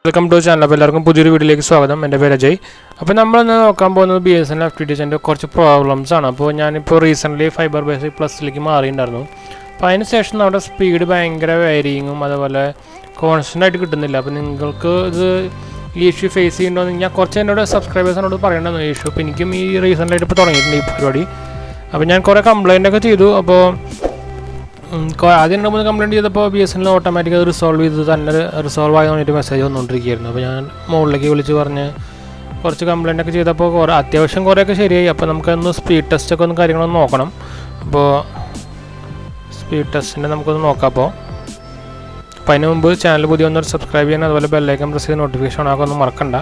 Welcome to channel. അപ്പോൾ എല്ലാവർക്കും പുതിയൊരു വീഡിയോയിലേക്ക് സ്വാഗതം. എൻ്റെ പേര് അജയ്. അപ്പോൾ നമ്മളിന്ന് നോക്കാൻ പോകുന്നത് BSNL FTTHൻ്റെ കുറച്ച് പ്രോബ്ലംസ് ആണ്. അപ്പോൾ ഞാനിപ്പോൾ റീസെൻ്റ്ലി ഫൈബർ ബേസിക് പ്ലസിലേക്ക് മാറിയിട്ടുണ്ടായിരുന്നു. അപ്പോൾ അതിന് ശേഷം നമ്മുടെ സ്പീഡ് ഭയങ്കര വേരിയിങ്ങും അതുപോലെ കോൺസ്റ്റൻ്റ് ആയിട്ട് കിട്ടുന്നില്ല. അപ്പോൾ നിങ്ങൾക്ക് ഇത് ഈ ഇഷ്യൂ ഫേസ് ചെയ്യണമെന്ന് ഞാൻ കുറച്ച് എന്നോട് സബ്സ്ക്രൈബേഴ്സിനോട് പറയണമെന്ന് ഈ ഇഷ്യൂ. അപ്പോൾ എനിക്കും ഈ റീസെൻ്റായിട്ട് ഇപ്പോൾ തുടങ്ങിയിട്ടുണ്ട് ഈ പരിപാടി. അപ്പോൾ ഞാൻ കുറേ കംപ്ലയിൻ്റൊക്കെ ചെയ്തു. അപ്പോൾ ആദ്യം 2-3 കംപ്ലയിൻറ്റ് ചെയ്തപ്പോൾ BSNL ഓട്ടോമാറ്റിക് അത് റിസോൾവ് ചെയ്ത് തന്നെ റിസോൾവ് ആയി തോന്നിയിട്ട് മെസ്സേജ് വന്നുകൊണ്ടിരിക്കുകയായിരുന്നു. അപ്പോൾ ഞാൻ മുകളിലേക്ക് വിളിച്ച് പറഞ്ഞ് കുറച്ച് കംപ്ലയിൻ്റൊക്കെ ചെയ്തപ്പോൾ അത്യാവശ്യം കുറേയൊക്കെ ശരിയായി. അപ്പോൾ നമുക്കൊന്ന് സ്പീഡ് ടെസ്റ്റൊക്കെ ഒന്ന് കാര്യങ്ങളൊന്ന് നോക്കണം. അപ്പോൾ സ്പീഡ് ടെസ്റ്റിൻ്റെ നമുക്കൊന്ന് നോക്കാം. അപ്പോൾ അതിന് മുമ്പ് ചാനൽ പുതിയ ഒന്നൊരു സബ്സ്ക്രൈബ് ചെയ്യാൻ അതുപോലെ ബെല്ലൈക്കൺ പ്രസ് ചെയ്ത് നോട്ടിഫിക്കേഷൻ ഓണാക്കാൻ ഒന്നും മറക്കണ്ട.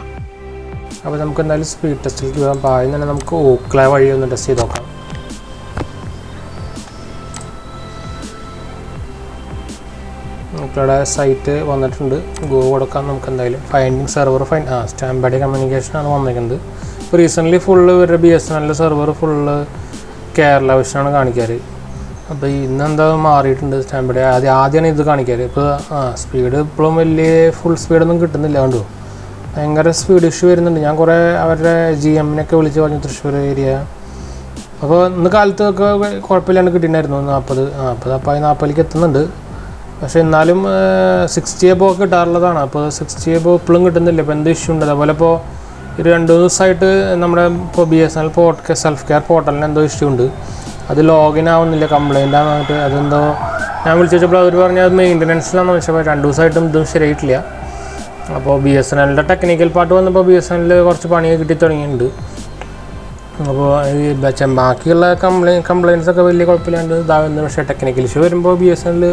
അപ്പോൾ നമുക്ക് എന്തായാലും സ്പീഡ് ടെസ്റ്റിലേക്ക് പോകാം. അപ്പോൾ ആദ്യം തന്നെ നമുക്ക് 𝐿 വഴി ഒന്ന് ടെസ്റ്റ് ചെയ്ത് നോക്കാം. നമുക്കിവിടെ സൈറ്റ് വന്നിട്ടുണ്ട്. ഗോ കൊടുക്കാൻ നമുക്ക് എന്തായാലും ഫൈൻഡിങ് സെർവർ സ്റ്റാമ്പഡി കമ്മ്യൂണിക്കേഷനാണ് വന്നിരിക്കുന്നത്. ഇപ്പോൾ റീസെൻ്റ്ലി ഫുള്ള് ഇവരുടെ BSNL സെർവർ ഫുള്ള് കേരള വിഷനാണ് കാണിക്കാറ്. അപ്പോൾ ഇന്നെന്താ മാറിയിട്ടുണ്ട് സ്റ്റാമ്പഡി. ആദ്യമാണ് ഇത് കാണിക്കാറ്. ഇപ്പോൾ സ്പീഡ് ഇപ്പോഴും വലിയ ഫുൾ സ്പീഡൊന്നും കിട്ടുന്നില്ല. കണ്ടു ഭയങ്കര സ്പീഡ് ഇഷ്യൂ വരുന്നുണ്ട്. ഞാൻ കുറേ അവരുടെ GMനൊക്കെ വിളിച്ച് പറഞ്ഞു തൃശ്ശൂർ ഏരിയ. അപ്പോൾ ഇന്ന് കാലത്തൊക്കെ കുഴപ്പമില്ലാണ്ട് കിട്ടിയിട്ടുണ്ടായിരുന്നു 40. അപ്പോൾ 40ലേക്ക് എത്തുന്നുണ്ട്. പക്ഷേ എന്നാലും 60 above കിട്ടാറുള്ളതാണ്. അപ്പോൾ 60 above ഇപ്പോഴും കിട്ടുന്നില്ല. ഇപ്പോൾ എന്ത് ഇഷ്യൂ ഉണ്ട്. അതുപോലെ ഇപ്പോൾ ഒരു 2 ദിവസമായിട്ട് നമ്മുടെ ഇപ്പോൾ BSNL സെൽഫ് കെയർ പോർട്ടലിന് എന്തോ ഇഷ്യൂ ഉണ്ട്. അത് ലോഗിൻ ആവുന്നില്ല, കംപ്ലയിൻ്റ് ആണെന്നിട്ട്. അതെന്തോ ഞാൻ വിളിച്ചു വെച്ചപ്പോൾ അവർ പറഞ്ഞാൽ അത് മെയിൻ്റനൻസിലാണെന്ന് വെച്ചപ്പോൾ 2 ദിവസമായിട്ടും ഇതും ശരിയായിട്ടില്ല. അപ്പോൾ BSNLൻ്റെ ടെക്നിക്കൽ പാർട്ട് വന്നപ്പോൾ BSNL കുറച്ച് പണിയൊക്കെ കിട്ടി തുടങ്ങിയിട്ടുണ്ട്. അപ്പോൾ ഈ ബാക്കിയുള്ള കംപ്ലയിൻസൊക്കെ വലിയ കുഴപ്പമില്ലാണ്ട് ഇതാവുന്നത്. പക്ഷേ ടെക്നിക്കൽ ഇഷ്യൂ വരുമ്പോൾ BSNL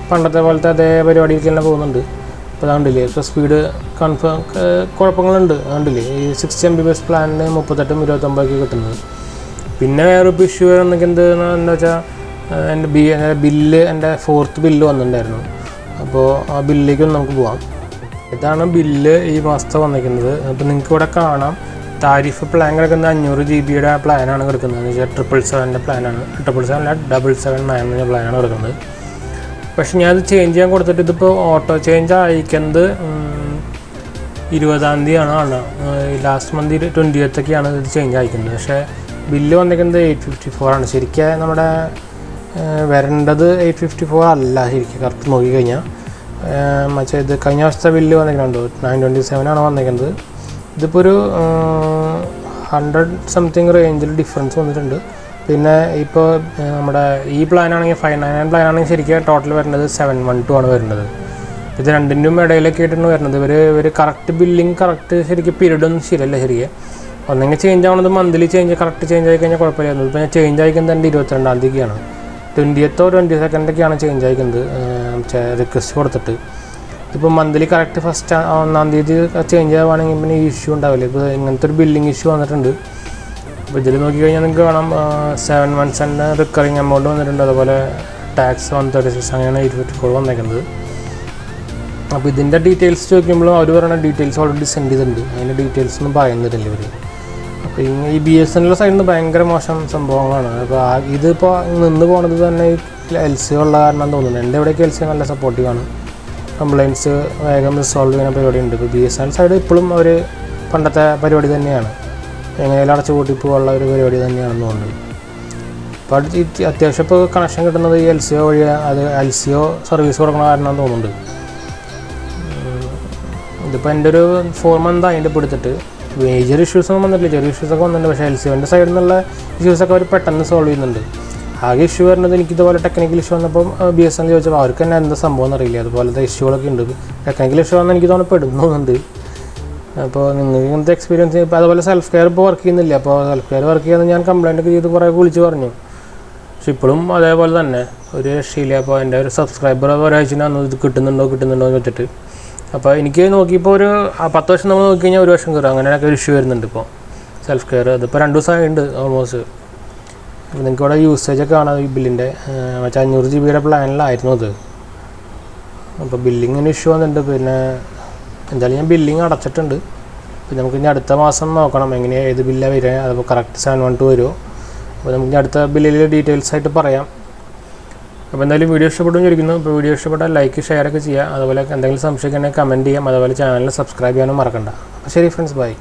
പണ്ടത്തെ പോലത്തെ അതേ പരിപാടിയിലേക്ക് തന്നെ പോകുന്നുണ്ട്. അപ്പോൾ അതുകൊണ്ടില്ലേ ഇപ്പോൾ സ്പീഡ് കുഴപ്പങ്ങളുണ്ട്. അതുകൊണ്ടില്ലേ ഈ 60 MB പ്ലാനിന് 38-29 കിട്ടുന്നത്. പിന്നെ വേറെ ഇപ്പോൾ ഇഷ്യൂ വന്നെങ്കിൽ എന്താ വെച്ചാൽ എൻ്റെ എൻ്റെ 4th ബില്ല് വന്നിട്ടുണ്ടായിരുന്നു. അപ്പോൾ ആ ബില്ലിലേക്കൊന്ന് നമുക്ക് പോകാം. ഇതാണ് ബില്ല് ഈ മാസത്തെ വന്നിരിക്കുന്നത്. അപ്പോൾ നിങ്ങൾക്ക് ഇവിടെ കാണാം താരിഫ് പ്ലാൻ കിടക്കുന്നത് 500 GB പ്ലാനാണ് കിടക്കുന്നത്. എന്ന് വെച്ചാൽ 777-ൻ്റെ പ്ലാനാണ്. 777-799 എന്ന പ്ലാനാണ് കിടക്കുന്നത്. പക്ഷെ ഞാനത് ചേഞ്ച് ചെയ്യാൻ കൊടുത്തിട്ട് ഇതിപ്പോൾ ഓട്ടോ ചേഞ്ച് അയക്കുന്നത് 20-ാം തീയതിയാണ്. ലാസ്റ്റ് മന്ത് 20th ഇത് ചേഞ്ച് അയക്കുന്നത്. പക്ഷേ ബില്ല് വന്നിരിക്കുന്നത് 854 ആണ്. ശരിക്കും നമ്മുടെ വരേണ്ടത് 854 അല്ല. ശരിക്കും കറക്റ്റ് നോക്കിക്കഴിഞ്ഞാൽ മറ്റേ ഇത് കഴിഞ്ഞ വർഷത്തെ ബില്ല് വന്നിരിക്കുന്നുണ്ട് 927 ആണ് വന്നിരിക്കുന്നത്. ഇതിപ്പോൾ ഒരു 100-something റേഞ്ചിൽ ഡിഫറൻസ് വന്നിട്ടുണ്ട്. പിന്നെ ഇപ്പോൾ നമ്മുടെ ഈ പ്ലാനാണെങ്കിൽ 599 പ്ലാനാണെങ്കിൽ ശരിക്കും ടോട്ടൽ വരുന്നത് 712 ആണ് വരുന്നത്. ഇത് രണ്ടിൻ്റെയും ഇടയിലൊക്കെ ആയിട്ടാണ് വരുന്നത്. ഇവർ കറക്റ്റ് ബില്ലിങ് കറക്റ്റ് ശരിക്കും പീരീഡൊന്നും ശരിയല്ല. ശരിക്കും ഒന്നെങ്കിൽ ചേഞ്ച് ആവുന്നത് മന്ത്ലി കറക്റ്റ് ചേഞ്ച് ആയി കഴിഞ്ഞാൽ കുഴപ്പമില്ലായിരുന്നു. ഇപ്പോൾ ഞാൻ ചേഞ്ച് അയക്കുന്നത് എൻ്റെ 22-ാം തീയതിക്കാണ്. 20th or 22nd ചേഞ്ച് അയക്കുന്നത് റിക്വസ്റ്റ് കൊടുത്തിട്ട്. ഇപ്പോൾ മന്ത്ലി കറക്റ്റ് 1st-ാം തീയതി ചേഞ്ച് ആവുകയാണെങ്കിൽ പിന്നെ ഈ ഇഷ്യൂ ഉണ്ടാവില്ല. ഇപ്പോൾ ഇങ്ങനത്തെ ഒരു ബില്ലിങ് ഇഷ്യൂ വന്നിട്ടുണ്ട്. അപ്പോൾ ഇതിൽ നോക്കിക്കഴിഞ്ഞാൽ നിങ്ങൾക്ക് കാണാം 7 months റിക്കറിങ് എമൗണ്ട് വന്നിട്ടുണ്ട്. അതുപോലെ ടാക്സ് 136 അങ്ങനെയാണ് 854 വന്നേക്കുന്നത്. അപ്പോൾ ഇതിൻ്റെ ഡീറ്റെയിൽസ് ചോദിക്കുമ്പോഴും അവർ പറയുന്ന ഡീറ്റെയിൽസ് ഓൾറെഡി സെൻഡ് ചെയ്തിട്ടുണ്ട്. അതിൻ്റെ ഡീറ്റെയിൽസ് ഒന്നും പറയുന്നില്ല ഇവർ. അപ്പോൾ ഈ BSNL സൈഡിൽ നിന്ന് ഭയങ്കര മോശം സംഭവങ്ങളാണ്. അപ്പോൾ ഇതിപ്പോൾ നിന്ന് പോകുന്നത് തന്നെ LC ഉള്ള കാരണം തോന്നുന്നു. എൻ്റെ ഇവിടേക്ക് LC നല്ല സപ്പോർട്ടീവാണ്. കംപ്ലയിൻറ്റ്സ് വേഗം റിസോൾവ് ചെയ്യുന്ന പരിപാടിയുണ്ട്. ഇപ്പോൾ BSNL സൈഡ് ഇപ്പോഴും അവർ പണ്ടത്തെ പരിപാടി തന്നെയാണ്. എങ്ങനെയും അടച്ചു കൂട്ടിപ്പോയുള്ള ഒരു പരിപാടി തന്നെയാണെന്ന് തോന്നുന്നു. അപ്പോൾ അത്യാവശ്യം ഇപ്പോൾ കണക്ഷൻ കിട്ടുന്നത് ഈ LCO വഴിയാണ്. അത് LCO സർവീസ് കൊടുക്കണ കാരണം തോന്നുന്നുണ്ട്. ഇതിപ്പോൾ എൻ്റെ ഒരു 4 month അതിൻ്റെ പിടിച്ചിട്ട് മേജർ ഇഷ്യൂസൊന്നും വന്നിട്ടില്ല. ചെറിയ ഇഷ്യൂസൊക്കെ വന്നിട്ടുണ്ട്. പക്ഷേ LCOൻ്റെ സൈഡിൽ നിന്നുള്ള ഇഷ്യൂസൊക്കെ അവർ പെട്ടെന്ന് സോൾവ് ചെയ്യുന്നുണ്ട്. ആകെ ഇഷ്യൂ വരുന്നത് എനിക്കിതുപോലെ ടെക്നിക്കൽ ഇഷ്യൂ വന്നപ്പം BSNL ചോദിച്ചപ്പോൾ അവർക്ക് തന്നെ എന്താ സംഭവം എന്നറിയില്ല. അതുപോലത്തെ ഇഷ്യൂകളൊക്കെ ഉണ്ട്. ടെക്നിക്കൽ ഇഷ്യൂ വന്നാൽ എനിക്ക് പെടുന്നുണ്ട്. അപ്പോൾ നിങ്ങൾക്ക് ഇങ്ങനത്തെ എക്സ്പീരിയൻസ് ഇപ്പോൾ അതുപോലെ സെൽഫ് കെയർ ഇപ്പോൾ വർക്ക് ചെയ്യുന്നില്ല. അപ്പോൾ സെൽഫ് കെയർ വർക്ക് ചെയ്യുന്നത് ഞാൻ കംപ്ലയിൻ്റൊക്കെ ചെയ്ത് കുറേ വിളിച്ച് പറഞ്ഞു. പക്ഷെ ഇപ്പോഴും അതേപോലെ തന്നെ ഒരു രക്ഷയില്ല. അപ്പോൾ എൻ്റെ ഒരു സബ്സ്ക്രൈബർ ഒരാഴ്ചയാണ് ഇത് കിട്ടുന്നുണ്ടോ എന്ന് വെച്ചിട്ട്. അപ്പോൾ എനിക്ക് നോക്കിയപ്പോൾ ഒരു 10 വർഷം നമ്മൾ നോക്കിക്കഴിഞ്ഞാൽ 1 വർഷം കയറും. അങ്ങനെയൊക്കെ ഒരു ഇഷ്യൂ വരുന്നുണ്ട് ഇപ്പോൾ സെൽഫ് കെയർ. അതിപ്പോൾ 2 ദിവസമായിട്ടുണ്ട് ഓൾമോസ്റ്റ്. അപ്പോൾ നിങ്ങൾക്ക് ഇവിടെ യൂസേജൊക്കെ കാണാം ഈ ബില്ലിൻ്റെ. മറ്റേ 500 GB പ്ലാനിലായിരുന്നു അത്. അപ്പോൾ ബില്ലിങ്ങിന് ഇഷ്യൂ വന്നിട്ടുണ്ട്. പിന്നെ എന്തായാലും ഞാൻ ബില്ലിങ് അടച്ചിട്ടുണ്ട്. പിന്നെ നമുക്ക് ഇനി അടുത്ത മാസം നോക്കണം എങ്ങനെയാണ് ഏത് ബില്ലാണ് വരിക. അതിപ്പോൾ കറക്റ്റ് 712 വരുമോ. അപ്പോൾ നമുക്ക് ഇനി അടുത്ത ബില്ലിൽ ഡീറ്റെയിൽസ് ആയിട്ട് പറയാം. അപ്പോൾ എന്തായാലും വീഡിയോ ഇഷ്ടപ്പെട്ടു വിചാരിക്കുന്നു. അപ്പോൾ വീഡിയോ ഇഷ്ടപ്പെട്ടാൽ ലൈക്ക് ഷെയർ ഒക്കെ ചെയ്യുക. അതുപോലെ എന്തെങ്കിലും സംശയമൊക്കെ ഉണ്ടെങ്കിൽ കമൻറ്റ് ചെയ്യാം. അതുപോലെ ചാനൽ സബ്സ്ക്രൈബ് ചെയ്യാനും മറക്കണ്ട. അപ്പോൾ ശരി ഫ്രണ്ട്സ്, ബൈ.